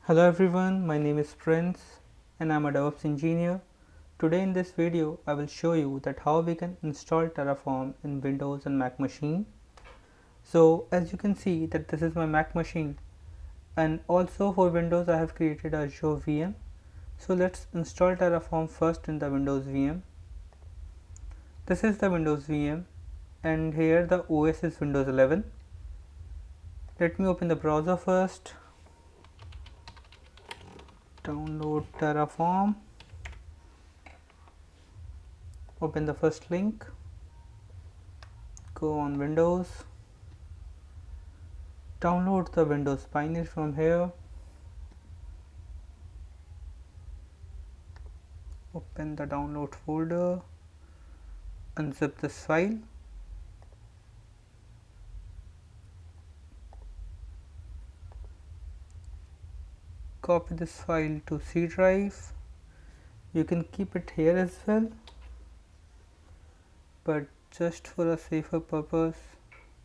Hello everyone, my name is Prince and I'm a DevOps engineer. Today in this video I will show you that how we can install Terraform in Windows and Mac machine. So as you can see that this is my Mac machine, and also for Windows I have created a Azure VM. So let's install Terraform first in the Windows VM. This is the Windows VM and here the OS is Windows 11. Let me open the browser first. Download Terraform. Open the first link. Go on Windows. Download the Windows binary from here. Open the download folder. Unzip this file. Copy this file to C drive. You can keep it here as well, but just for a safer purpose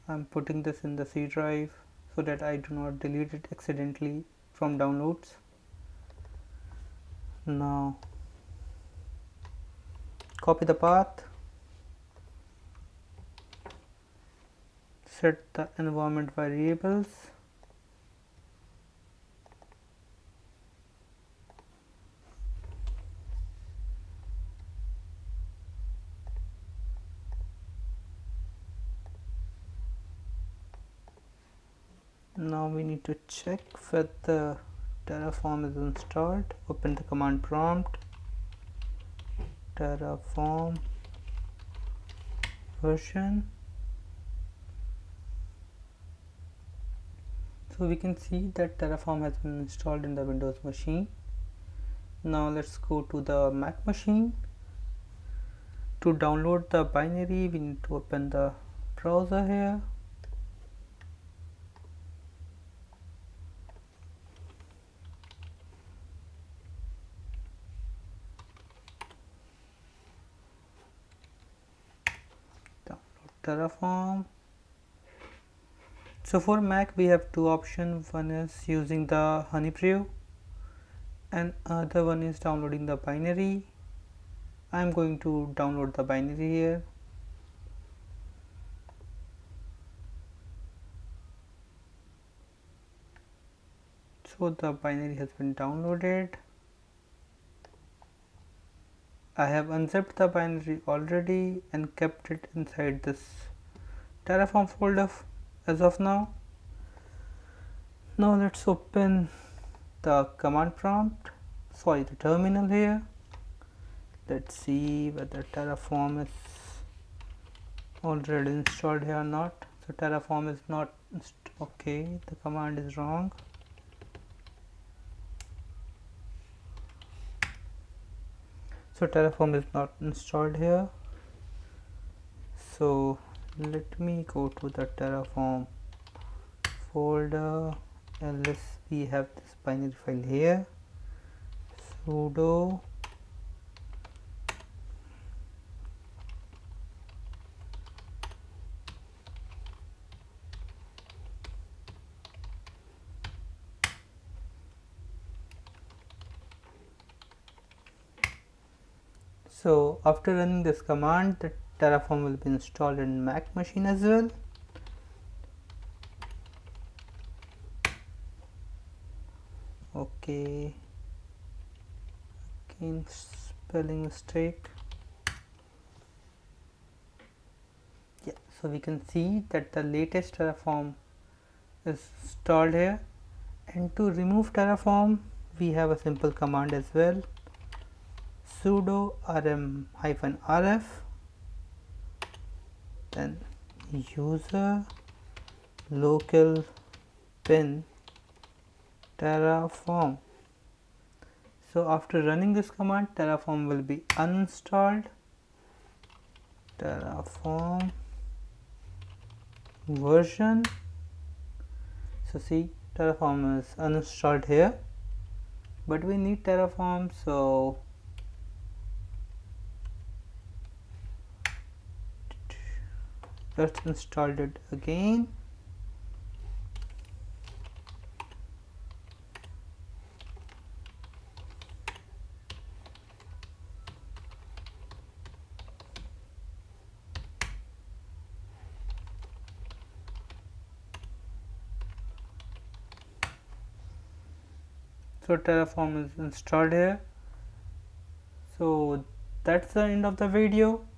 I'm putting this in the C drive so that I do not delete it accidentally from downloads. Now copy the path, set the environment variables, now we need to check whether Terraform is installed. Open the command prompt, Terraform version. So we can see that Terraform has been installed in the Windows machine. Now let's go to the Mac machine. To download the binary we need to open the browser here. Terraform. So for Mac we have two options. One is using the honeypot and other one is downloading the binary. I am going to download the binary here. So the binary has been downloaded. I have unzipped the binary already and kept it inside this Terraform folder as of now. Now let's open the command prompt, the terminal here. Let's see whether Terraform is already installed here or not. So Terraform is not okay, the command is wrong. So Terraform is not installed here. So let me go to the Terraform folder, ls we have this binary file here, sudo So after running this command, the Terraform will be installed in Mac machine as well. Okay, again spelling mistake. Yeah, so we can see that the latest Terraform is installed here, and to remove Terraform we have a simple command as well, sudo rm-rf, then user local bin Terraform. So after running this command, Terraform will be uninstalled. Terraform version. So see, Terraform is uninstalled here, but we need Terraform, so let's install it again. So Terraform is installed here. So that's the end of the video.